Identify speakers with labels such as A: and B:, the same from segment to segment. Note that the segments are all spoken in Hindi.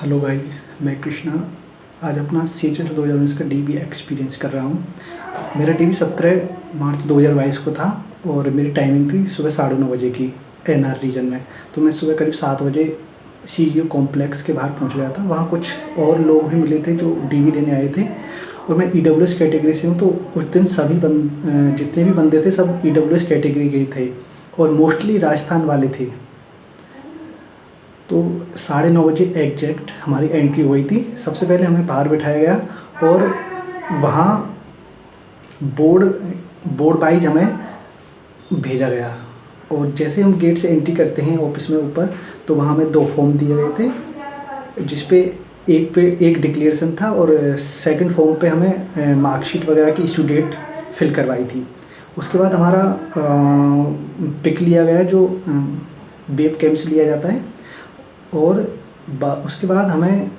A: हेलो भाई, मैं कृष्णा। आज अपना CHS 2019 का DB एक्सपीरियंस कर रहा हूँ। मेरा DB 17 मार्च 2022 को था और मेरी टाइमिंग थी सुबह 9:30 बजे की NR रीजन में। तो मैं सुबह करीब 7 बजे CGO कॉम्प्लेक्स के बाहर पहुँच गया था। वहाँ कुछ और लोग भी मिले थे जो DB देने आए थे और मैं EWS कैटेगरी से हूँ। तो उस दिन जितने भी बंदे थे सब EWS कैटेगरी के ही थे और मोस्टली राजस्थान वाले थे। तो 9:30 बजे एग्जैक्ट हमारी एंट्री हुई थी। सबसे पहले हमें बाहर बिठाया गया और वहाँ बोर्ड बोर्ड वाइज हमें भेजा गया। और जैसे हम गेट से एंट्री करते हैं ऑफिस में ऊपर, तो वहाँ हमें 2 फॉर्म दिए गए थे, जिस पे एक डिक्लेरेशन था और सेकंड फॉर्म पे हमें मार्कशीट वगैरह की इशू डेट फिल करवाई थी। उसके बाद हमारा पिक लिया गया जो वेब कैम से लिया जाता है और उसके बाद हमें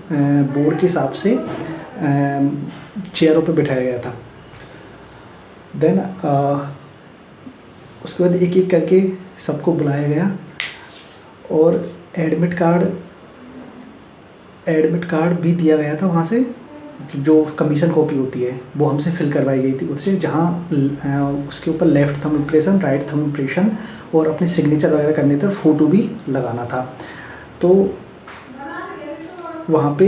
A: बोर्ड के हिसाब से चेयरों पे बिठाया गया था। देन उसके बाद एक एक करके सबको बुलाया गया और एडमिट कार्ड भी दिया गया था। वहाँ से जो कमीशन कॉपी होती है वो हमसे फिल करवाई गई थी उससे, जहाँ उसके ऊपर left thumb impression, right thumb impression और अपने सिग्नेचर वगैरह करने थे और फ़ोटो भी लगाना था। तो वहाँ पे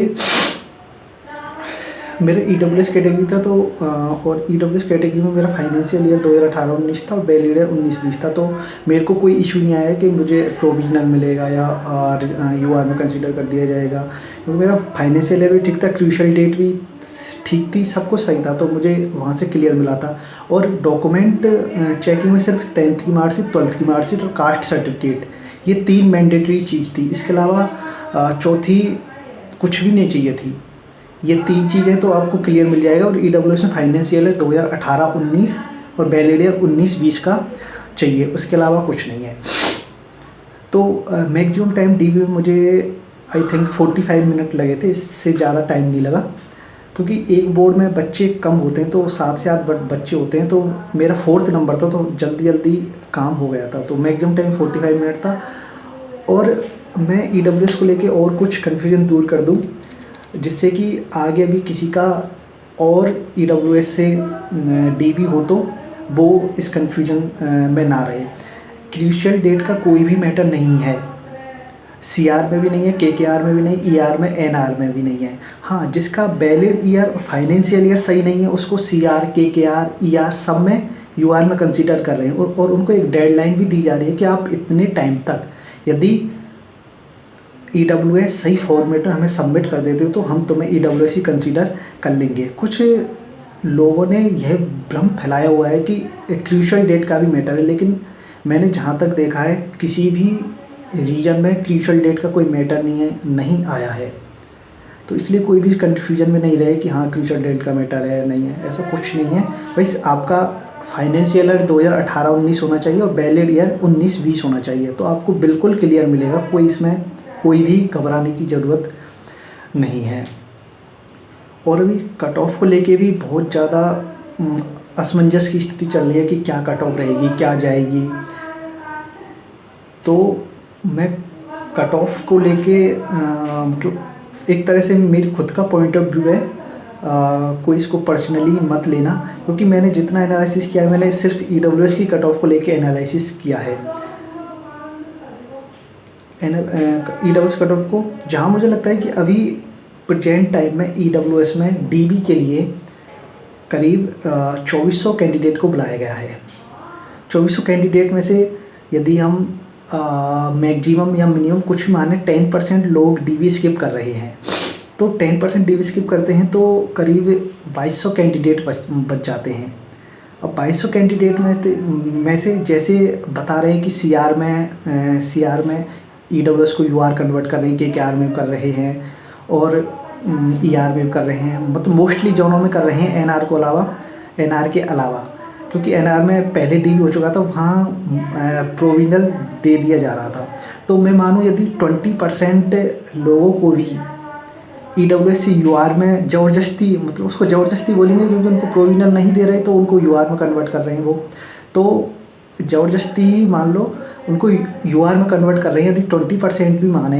A: मेरा EWS कैटेगरी था। तो और EWS कैटेगरी में मेरा फाइनेंशियल ईयर 2018-19 था और वैलिड ईयर 19-20 था। तो मेरे को कोई इशू नहीं आया कि मुझे प्रोविजनल मिलेगा या UR में कंसीडर कर दिया जाएगा, क्योंकि मेरा फाइनेंशियल ईयर भी ठीक था, क्रूशियल डेट भी ठीक थी, सब कुछ सही था। तो मुझे वहाँ से क्लियर मिला था। और डॉक्यूमेंट चेकिंग में सिर्फ 10th की मार्कशीट, 12th की मार्कशीट और कास्ट सर्टिफिकेट, ये 3 मैंडेटरी चीज़ थी। इसके अलावा चौथी कुछ भी नहीं चाहिए थी। ये 3 चीज़ें तो आपको क्लियर मिल जाएगा। और EWS में फाइनेंशियल है 2018-19 और वैलिड ईयर 19-20 का चाहिए, उसके अलावा कुछ नहीं है। तो मैक्सिमम टाइम DB में मुझे आई थिंक 45 मिनट लगे थे, इससे ज़्यादा टाइम नहीं लगा, क्योंकि एक बोर्ड में बच्चे कम होते हैं, तो 7 से 8 बच्चे होते हैं। तो मेरा 4th नंबर था, तो जल्दी काम हो गया था। तो मैक्सिमम टाइम 45 मिनट था। और मैं EWS को लेके और कुछ कन्फ्यूजन दूर कर दूं, जिससे कि आगे भी किसी का और EWS से DB हो तो वो इस कन्फ्यूजन में ना रहे। क्रूशियल डेट का कोई भी मैटर नहीं है, CR में भी नहीं है, KKR में भी नहीं, ER में, NR में भी नहीं है। हाँ, जिसका वैलिड ईयर और फाइनेंशियल ईयर सही नहीं है उसको CR, KKR, ER सब में UR में कंसीडर कर रहे हैं। और उनको एक डेडलाइन भी दी जा रही है कि आप इतने टाइम तक यदि EWS सही फॉर्मेट में हमें सबमिट कर देते हो तो हम तुम्हें EWS ही कंसीडर कर लेंगे। कुछ लोगों ने यह भ्रम फैलाया हुआ है कि क्रूशियल डेट का भी मैटर है, लेकिन मैंने जहाँ तक देखा है किसी भी रीजन में क्रूशियल डेट का कोई मैटर नहीं आया है। तो इसलिए कोई भी कन्फ्यूजन में नहीं रहे कि हाँ क्रूशियल डेट का मैटर है, नहीं है, ऐसा कुछ नहीं है। बस आपका फाइनेंशियल ईयर 2018-19 होना चाहिए और वैलिड ईयर 19-20 होना चाहिए, तो आपको बिल्कुल क्लियर मिलेगा। इसमें कोई भी घबराने की ज़रूरत नहीं है। और अभी कट ऑफ को लेके भी बहुत ज़्यादा असमंजस की स्थिति चल रही है कि क्या कट ऑफ रहेगी, क्या जाएगी। तो मैं कट ऑफ को लेके मतलब एक तरह से मेरी खुद का पॉइंट ऑफ व्यू है, कोई इसको पर्सनली मत लेना, क्योंकि मैंने जितना एनालिसिस किया है मैंने सिर्फ EWS की कट ऑफ को लेके एनालिसिस किया है। EWS कट ऑफ को जहाँ मुझे लगता है कि अभी प्रेजेंट टाइम में EWS में DB के लिए करीब 2400 कैंडिडेट को बुलाया गया है। 2400 कैंडिडेट में से यदि हम मैक्सिमम या मिनिमम कुछ भी माने 10% लोग DB स्किप कर रहे हैं, तो 10% DB स्किप करते हैं तो करीब 2200 कैंडिडेट बच जाते हैं। अब 2200 कैंडिडेट में से जैसे बता रहे हैं कि CR में EWS को UR कन्वर्ट कर रहे हैं, KKR में कर रहे हैं और ER में कर रहे हैं, मतलब मोस्टली जोनों में कर रहे हैं NR के अलावा, क्योंकि NR में पहले DB हो चुका था, वहाँ प्रोविजनल दे दिया जा रहा था। तो मैं मानूँ यदि 20% लोगों को भी EWS से UR में ज़बरदस्ती, मतलब उसको ज़बरदस्ती बोलेंगे क्योंकि उनको प्रोविजनल नहीं दे रहे तो उनको UR में कन्वर्ट कर रहे हैं वो, तो ज़बरदस्ती ही मान लो उनको UR में कन्वर्ट कर रहे हैं। यदि 20% भी माने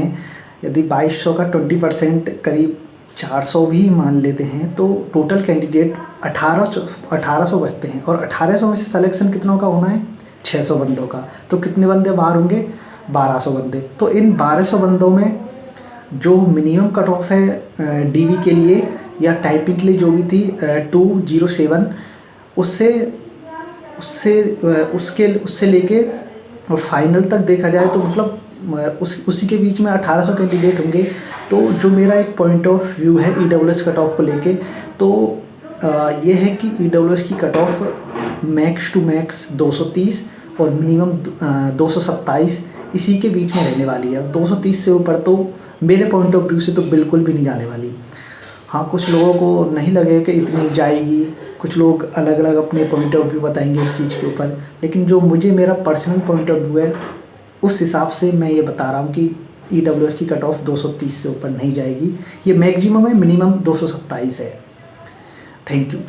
A: यदि 2200 का 20% करीब 400 भी मान लेते हैं तो टोटल कैंडिडेट 1800 बचते हैं, और 1800 में से सिलेक्शन कितनों का होना है? 600 बंदों का। तो कितने बंदे बाहर होंगे? 1200 बंदे। तो इन 1200 बंदों में जो मिनिमम कट ऑफ है डीवी के लिए या टाइपिंग के लिए जो भी थी 207, उससे उससे उससे लेके और फाइनल तक देखा जाए तो मतलब उसी के बीच में 1800 कैंडिडेट होंगे। तो जो मेरा एक पॉइंट ऑफ व्यू है ईडब्ल्यूएस कट ऑफ को लेके, तो ये है कि ईडब्ल्यूएस की cut off max to max 230 और मिनिमम 227 इसी के बीच में रहने वाली है। 230 से ऊपर तो मेरे पॉइंट ऑफ व्यू से तो बिल्कुल भी नहीं जाने वाली। हाँ, कुछ लोगों को नहीं लगेगा कि इतनी जाएगी, कुछ लोग अलग अलग अपने पॉइंट ऑफ व्यू बताएंगे इस चीज़ के ऊपर, लेकिन जो मुझे मेरा पर्सनल पॉइंट ऑफ व्यू है उस हिसाब से मैं ये बता रहा हूँ कि ईडब्ल्यूएस की कट ऑफ 230 से ऊपर नहीं जाएगी। ये मैक्सिमम है, मिनिमम 227 है। Thank you.